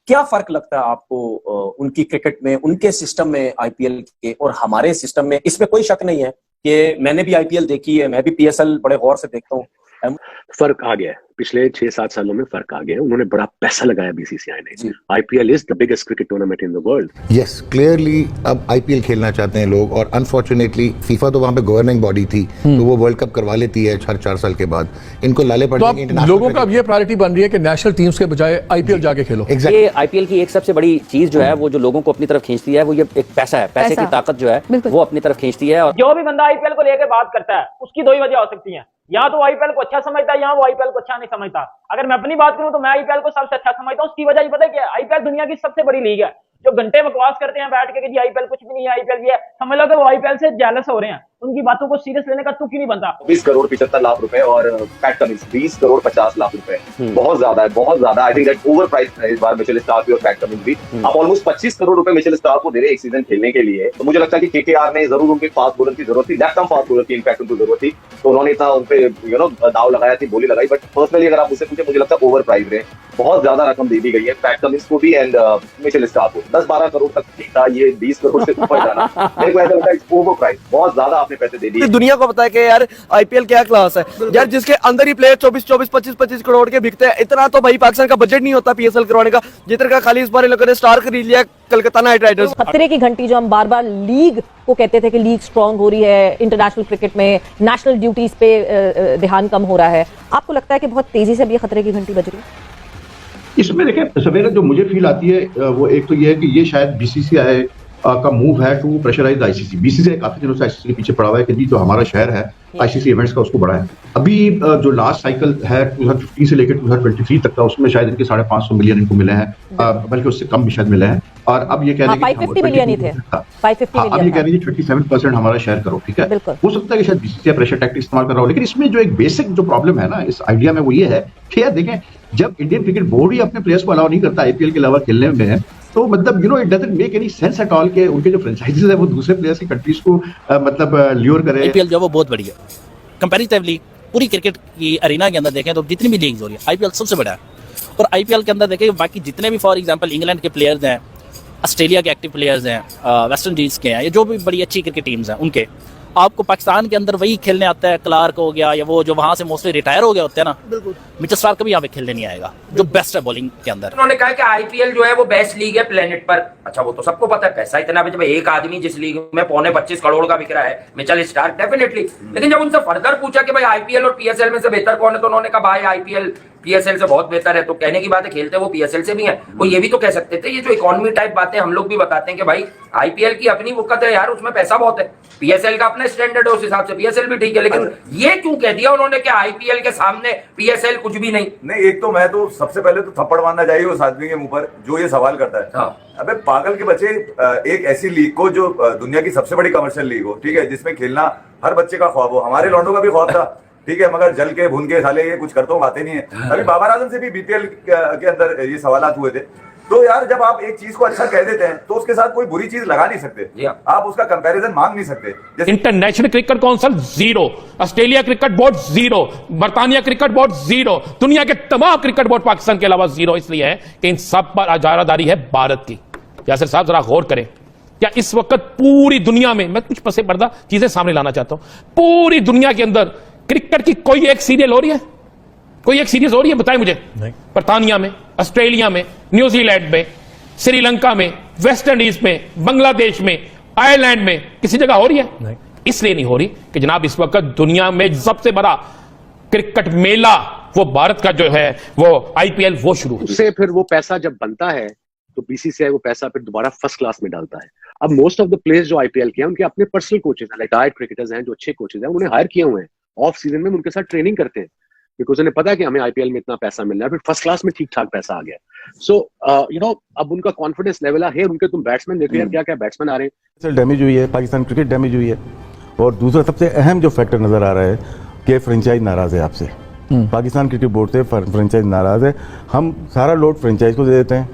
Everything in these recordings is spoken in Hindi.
क्या फर्क लगता है आपको उनकी क्रिकेट में, उनके सिस्टम में आईपीएल के और हमारे सिस्टम में? इसमें कोई शक नहीं है कि मैंने भी आईपीएल देखी है, मैं भी पीएसएल बड़े गौर से देखता हूँ। फर्क आ गया है, पिछले 6-7 सालों में फर्क आ गया है। उन्होंने बड़ा पैसा लगाया बीसीसीआई ने। IPL is the biggest cricket tournament in the world. Yes, clearly अब आईपीएल खेलना चाहते हैं लोग, और अनफॉर्चुनेटली फीफा तो वहां पे गवर्निंग बॉडी थी, तो वो वर्ल्ड कप करवा लेती है हर 4 साल के बाद। इनको लाले पड़ जाएंगे। तो लोगों का अब ये प्रायोरिटी बन रही है कि नेशनल टीम्स के बजाय आईपीएल जाके खेलो। ये आईपीएल की एक सबसे बड़ी चीज जो है, वो जो लोगों को अपनी तरफ खींचती है, वो ये एक पैसा है। पैसे की ताकत जो है वो अपनी तरफ खींचती है। और जो भी बंदा आईपीएल को लेकर बात करता है, उसकी दो ही वजह हो सकती है, या तो आईपीएल को अच्छा समझता है, या वो आईपीएल को अच्छा नहीं समझता। अगर मैं अपनी बात करूं तो मैं आईपीएल को सबसे अच्छा समझता हूं। उसकी वजह ये पता है क्या है? आईपीएल दुनिया की सबसे बड़ी लीग है। जो घंटे बकवास करते हैं बैठ के कि जी आईपीएल कुछ भी नहीं है, आईपीएल ये है, समझ लो कि वो आईपीएल से जेलस हो रहे हैं। उनकी बातों को सीरियस लेने का तुक ही नहीं बनता। 20 करोड़ 75 लाख रुपए और पैट कमिंस 20 करोड़ 50 लाख रुपए, बहुत ज्यादा है, बहुत ज्यादा। I think that over price है इस बार मिचेल स्टार्क भी और पैट कमिंस भी। आप ऑलमोस्ट 25 करोड़ रुपए मिचेल स्टार्क को दे रहे हैं एक सीजन खेलने के लिए। तो मुझे लगता है कि केकेआर ने जरूर उनके फास्ट बॉलर की जरूरत थी, लेफ्ट आर्म फास्ट बॉलर की इनफैक्ट उनको जरूरत थी, तो उन्होंने इतना उनपे दाव लगाया थी, बोली लगाई। बट पर्सनली अगर आप मुझसे पूछे, मुझे लगता है ओवर प्राइस रहे, बहुत ज्यादा रकम दे दी गई है पैट कमिंस को भी एंड मिचेल स्टार्क को। 10-12 करोड़ तक ठीक था, ये 20 करोड़ से ऊपर जाना मेरे को ऐसा लगता है ओवर प्राइस, बहुत ज्यादा आपने पैसे दे दिए। दुनिया को पता है कि यार आईपीएल क्या क्लास है यार, जिसके अंदर ही प्लेयर 24-24, 25-25 करोड़ के बिकते हैं। इतना तो भाई पाकिस्तान का बजट नहीं होता पीएसएल करवाने का, जितना का खाली इस बार लोगों ने स्टार खरीद लिया कलकत्ता नाइट राइडर्स। खतरे की घंटी जो हम बार बार लीग को कहते थे कि लीग स्ट्रांग हो रही है, इंटरनेशनल क्रिकेट में नेशनल ड्यूटीज पे ध्यान कम हो रहा है, आपको लगता है कि बहुत तेजी से अब ये खतरे की घंटी बज रही है? इसमें देखें सवेरे जो मुझे फील आती है वो एक तो ये है कि ये शायद बीसीसीआई का मूव है टू प्रेशराइज आईसीसी। बीसीसीआई काफी दिनों से आईसीसी के पीछे पड़ा हुआ है कि जी जो हमारा शहर है आईसीसी इवेंट्स का उसको बढ़ाएं। अभी जो लास्ट साइकिल है 2015 से लेकर 2023 तक का, उसमें शायद इनके 550 मिलियन इनको मिले हैं, बल्कि उससे कम भी शायद मिले हैं। और अब ये कह रहे हैं 550 मिलियन ही थे, 550 मिलियन। अब ये कह रही है 37% हमारा शेयर करो, ठीक है। हो सकता है कि शायद बीसीसीआई प्रेशर टैक्टिक इस्तेमाल कर रहा हो, लेकिन इसमें जो एक बेसिक जो प्रॉब्लम है ना इस आइडिया में, वो ये है कि यार देखें, जब इंडियन क्रिकेट बोर्ड ही अपने प्लेयर्स को अलाउ नहीं करता आईपीएल के अलावा खेलने में, तो मतलब it doesn't make any sense at all के उनके जो फ्रेंचाइजीज है वो दूसरे प्लेयर्स की कंट्रीज को मतलब ल्योर करे। आईपीएल जो है वो बहुत बड़ी है कंपैरेटिवली पूरी क्रिकेट की अरीना के अंदर देखें तो जितनी भी लीग्स हो रही है आईपीएल सबसे बड़ा है। और आईपीएल के अंदर देखें बाकी जितने भी फॉर एग्जांपल इंग्लैंड के प्लेयर्स हैं, ऑस्ट्रेलिया के एक्टिव प्लेयर्स हैं, वेस्ट इंडीज के हैं, ये जो भी बड़ी अच्छी क्रिकेट टीम्स हैं, उनके आपको पाकिस्तान के अंदर वही खेलने आता है। क्लार्क हो गया या वो जो वहां से मोस्टली रिटायर हो गए होते हैं ना, मिचेल स्टार्क कभी यहाँ पे खेलने नहीं आएगा, जो बेस्ट है बॉलिंग के अंदर। उन्होंने कहा कि आईपीएल जो है वो बेस्ट लीग है प्लेनेट पर। अच्छा वो तो सबको पता है, पैसा इतना जब एक आदमी जिस लीग में 25 करोड़ का बिक रहा है, मिचेल स्टार्क डेफिनेटली। लेकिन जब उनसे फर्दर पूछा कि भाई आईपीएल और पीएसएल में से बेहतर कौन है, तो उन्होंने कहा भाई आईपीएल पीएसएल से बहुत बेहतर है। तो कहने की बात है, खेलते वो पीएसएल से भी है। वो ये भी तो कह सकते थे, ये जो इकोनॉमी टाइप बातें हम लोग भी बताते हैं कि भाई आईपीएल की अपनी वक़्त है यार, उसमें पैसा बहुत है, पीएसएल का अपना स्टैंडर्ड है, उस हिसाब से पीएसएल भी ठीक है। लेकिन ये क्यों कह दिया उन्होंने कि आईपीएल के सामने पीएसएल कुछ भी नहीं? नहीं, एक तो मैं तो सबसे पहले तो थप्पड़ मारना चाहिए उस आदमी के मुंह पर जो ये सवाल करता है। हाँ। अबे पागल के बच्चे, एक ऐसी लीग को जो दुनिया की सबसे बड़ी कमर्शियल लीग हो, ठीक है, जिसमें खेलना हर बच्चे का ख्वाब हो, हमारे लौंडों का भी ख्वाब था, ठीक है, मगर जल के भून के साले ये कुछ करते हो बातें नहीं है। अभी बाबर आजम से भी बीपीएल के अंदर ये सवाल हुए थे। तो यार जब आप एक चीज को अच्छा कह देते हैं तो उसके साथ कोई बुरी चीज लगा नहीं सकते, आप उसका कंपैरिजन मांग नहीं सकते। International Cricket Council 0, Australia cricket board 0, बर्तानिया क्रिकेट बोर्ड 0, दुनिया के तमाम क्रिकेट बोर्ड पाकिस्तान के अलावा 0 इसलिए है कि इन सब पर इजारादारी है भारत की। यासिर साहब जरा गौर करें, क्या इस वक्त पूरी दुनिया में, मैं कुछ पसे पर्दा चीजें सामने लाना चाहता हूं, पूरी दुनिया के अंदर क्रिकेट की कोई एक सीरियल हो रही है? कोई एक सीरीज हो रही है? बताएं मुझे। बर्तानिया में, ऑस्ट्रेलिया में, न्यूजीलैंड में, श्रीलंका में, वेस्ट इंडीज में, बांग्लादेश में, आयरलैंड में किसी जगह हो रही है? इसलिए नहीं हो रही कि जनाब इस वक्त दुनिया में सबसे बड़ा क्रिकेट मेला वो भारत का जो है वो आईपीएल वो शुरू उससे फिर वो पैसा जब बनता है तो बीसीसीआई वो पैसा फिर दोबारा फर्स्ट क्लास में डालता है। अब मोस्ट ऑफ द प्लेयर्स जो आईपीएल के हैं उनके अपने पर्सनल कोचेज हैं, रिटायर्ड क्रिकेटर्स हैं जो अच्छे कोचेज हैं, उन्हें हायर किए हुए हैं, ऑफ सीजन में उनके साथ ट्रेनिंग करते हैं बिकॉज उन्हें पता है कि हमें आईपीएल में इतना पैसा मिल रहा है, फिर फर्स्ट क्लास में ठीक ठाक पैसा आ गया। सो अब उनका कॉन्फिडेंस लेवल है। उनके तुम बैट्समैन देखो यार, क्या क्या बैट्समैन आ रहे हैं। डैमेज हुई है, पाकिस्तान क्रिकेट डैमेज हुई है, और दूसरा सबसे अहम जो फैक्टर नजर आ रहा है कि फ्रेंचाइज नाराज है आपसे, पाकिस्तान क्रिकेट बोर्ड से फ्रेंचाइज नाराज है। हम सारा लोड फ्रेंचाइज को दे देते हैं।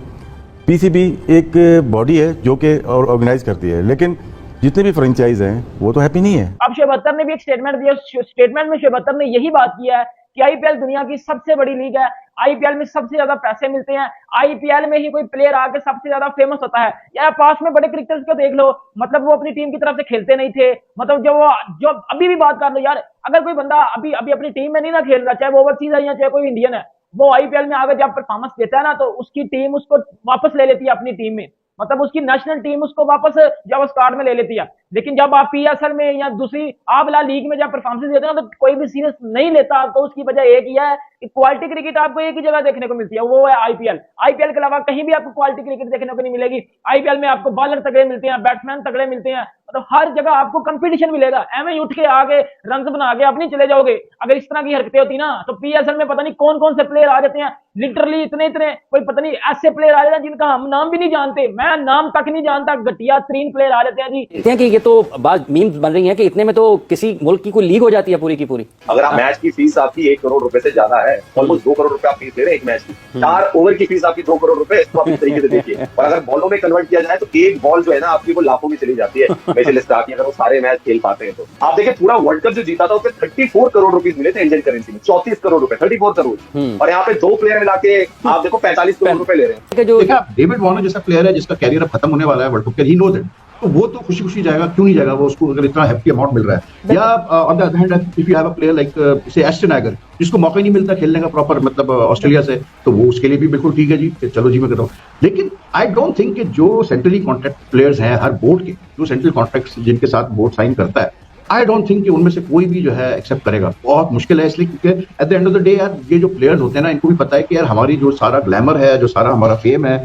पीसीबी एक बॉडी है जो कि ऑर्गेनाइज करती है, लेकिन जितने भी फ्रेंचाइज हैं वो तो हैप्पी नहीं है। अब शोएब अख्तर ने भी एक स्टेटमेंट दिया, स्टेटमेंट में शोएब अख्तर ने यही बात किया है कि आईपीएल दुनिया की सबसे बड़ी लीग है, आईपीएल में सबसे ज्यादा पैसे मिलते हैं, आईपीएल में ही कोई प्लेयर आके सबसे ज्यादा फेमस होता है। यार पास में बड़े क्रिकेटर्स को देख लो, मतलब वो अपनी टीम की तरफ से खेलते नहीं थे, मतलब जो अभी भी बात कर लो यार, अगर कोई बंदा अभी अपनी टीम में नहीं ना खेल रहा, चाहे वो ओवरसीज है या चाहे कोई इंडियन है, वो आईपीएल में आगे जब परफॉर्मेंस देता है ना, तो उसकी टीम उसको वापस ले लेती है अपनी टीम में, मतलब उसकी नेशनल टीम उसको वापस जब स्क्वाड में ले लेती है। लेकिन जब आप पीएसएल में या दूसरी आबला लीग में जब परफॉर्मेंस देते हैं तो कोई भी सीरियस नहीं लेता। तो उसकी वजह एक ही है कि क्वालिटी क्रिकेट आपको एक ही जगह देखने को मिलती है, वो है आईपीएल। आईपीएल के अलावा कहीं भी आपको क्वालिटी क्रिकेट देखने को नहीं मिलेगी। आईपीएल में आपको बॉलर तगड़े मिलते हैं, बैट्समैन तगड़े मिलते हैं, मतलब हर जगह आपको कंपटीशन मिलेगा। एवं उठ के आगे रन बना के अपनी चले जाओगे। अगर इस तरह की हरकतें होती ना तो पीएसएल में पता नहीं कौन कौन से प्लेयर आ जाते हैं, लिटरली इतने कोई पता नहीं ऐसे प्लेयर आ जाते हैं जिनका हम नाम भी नहीं जानते, मैं नाम तक नहीं जानता, घटिया 3 प्लेयर आ जाते हैं जी। कि ये तो बात मीम्स बन रही है कि इतने में तो किसी मुल्क की कोई लीग हो जाती है पूरी की पूरी। अगर आप मैच की फीस आपकी 1 करोड़ रुपए से ज्यादा है, ऑलमोस्ट 2 करोड़ रुपए आप फीस दे रहे हैं एक मैच की, 4 ओवर की फीस आपकी 2 करोड़ रुपए, इसको आप इस तरीके से देखिए। और अगर बॉलों में कन्वर्ट किया जाए तो एक बॉल जो है ना आपकी वो लाखों में चली जाती है मिचेल स्टार्क की, अगर वो सारे मैच खेल पाते हैं तो। आप देखिए पूरा वर्ल्ड कप जो जीता था उसमें 34 करोड़ रुपीज मिले थे इंडियन करेंसी में, 34 करोड़ रुपए, 34 करोड़, और यहाँ पे 2 प्लेयर मिला के आप देखो 45 करोड़ रुपए ले रहे हैं। जो डेविड वार्नर जैसा प्लेयर है जिसका कैरियर अब खत्म होने वाला है वर्ल्ड कप के, ही नोज इट, तो वो तो खुशी खुशी जाएगा, क्यों नहीं जाएगा वो, उसको अगर इतना हैप्पी अमाउंट मिल रहा है। या on the other hand if you have a player like से एस्टन एगर, जिसको मौका ही नहीं मिलता खेलने का प्रॉपर, मतलब ऑस्ट्रेलिया से, तो वो उसके लिए भी बिल्कुल ठीक है जी, चलो जी मैं कहता हूँ। लेकिन आई डोंट थिंक कि जो सेंट्रली कॉन्ट्रैक्ट प्लेयर्स हैं हर बोर्ड के, जो सेंट्रल कॉन्ट्रैक्ट जिनके साथ बोर्ड साइन करता है, आई डोंट थिंक कि उनमें से कोई भी जो है एक्सेप्ट करेगा। बहुत मुश्किल है, इसलिए क्योंकि at the end of the day यार ये जो प्लेयर्स होते हैं ना, इनको भी पता है कि यार हमारी जो सारा ग्लैमर है, जो सारा हमारा फेम है,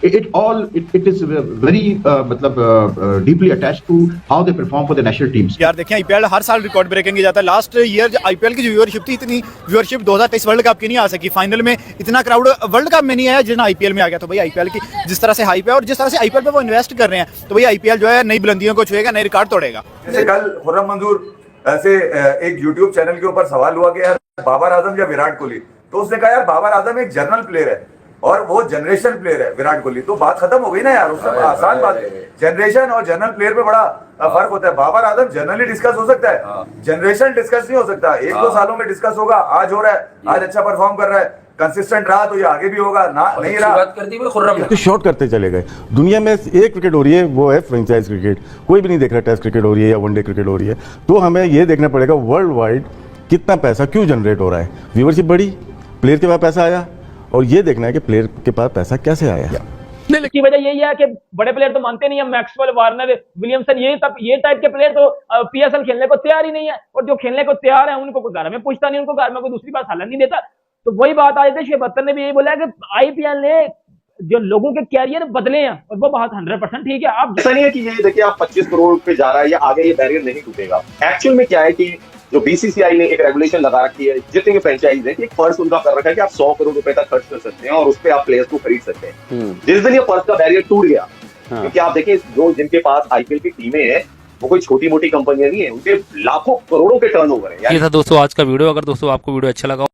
it is very मतलब deeply attached to how they perform for the national teams। यार देखिए आईपीएल हर साल रिकॉर्ड ब्रेकिंग जाता है। लास्ट ईयर आईपीएल की जो व्यूअरशिप थी, इतनी व्यूअरशिप 2023 वर्ल्ड कप की नहीं आ सकी, फाइनल में इतना क्राउड वर्ल्ड कप में नहीं आया जितना आईपीएल में आ गया। तो भाई आईपीएल की जिस तरह से हाइप है और जिस तरह से आईपीएल पे वो इन्वेस्ट कर रहे हैं, तो भाई आईपीएल जो है नई बुलंदियों को छुएगा, नए रिकॉर्ड तोड़ेगा। जैसे कल खुर्रम मंजूर से एक यूट्यूब चैनल के ऊपर सवाल हुआ कि यार बाबर आजम या विराट कोहली, तो उसने कहा यार बाबर आजम एक जर्नल प्लेयर है और वो जनरेशन प्लेयर है विराट कोहली, तो बात खत्म हो गई ना यार। उससे आसान बात है, जनरेशन और जनरल प्लेयर में बड़ा फर्क होता है। बाबर आजम जनरली डिस्कस हो सकता है, जनरेशन डिस्कस नहीं हो सकता। 1-2 सालों में डिस्कस होगा, आज हो रहा है, आज अच्छा परफॉर्म कर रहा है, कंसिस्टेंट रहा तो ये आगे भी होगा, ना नहीं रहा तो शॉर्ट करते चले गए। दुनिया में एक क्रिकेट हो रही है, वो है फ्रेंचाइज क्रिकेट। कोई भी नहीं देख रहा टेस्ट क्रिकेट हो रही है या वनडे क्रिकेट हो रही है। तो हमें ये देखना पड़ेगा वर्ल्ड वाइड कितना पैसा क्यों जनरेट हो रहा है, व्यूअरशिप बढ़ी, प्लेयर के पास पैसा आया, और ये देखना है कि प्लेयर के पास पैसा कैसे आया। इसकी वजह यही है कि बड़े प्लेयर तो मानते नहीं है, मैक्सवेल, वार्नर, विलियमसन, ये टाइप के प्लेयर तो पीएसएल खेलने को तैयार ही नहीं है, और जो खेलने को तैयार है उनको कोई घर में पूछता नहीं, उनको घर में कोई दूसरी बात हालत नहीं देता। तो वही बात आज शेख बत्तर ने भी यही बोला कि आईपीएल ने जो लोगों के कैरियर बदले हैं, और वो बात 100% ठीक है। आप ऐसा नहीं है कि ये देखिए आप 25 करोड़ पे जा रहा है या आगे ये बैरियर नहीं टूटेगा। एक्चुअल में क्या है कि जो बीसीसीआई ने एक रेगुलेशन लगा रखी है, जितने भी फ्रेंचाइज है, कि एक पर्स उनका कर रखा है कि आप 100 करोड़ रुपए तक खर्च कर सकते हैं और उस पर आप प्लेयर्स को खरीद सकते हैं। जिस दिन ये पर्स का बैरियर टूट गया, क्योंकि आप देखिए जो जिनके पास आईपीएल की टीमें हैं वो कोई छोटी मोटी कंपनियां नहीं है, उनके लाखों करोड़ों के टर्नओवर है। ये था दोस्तों आज का वीडियो। अगर दोस्तों आपको वीडियो अच्छा लगा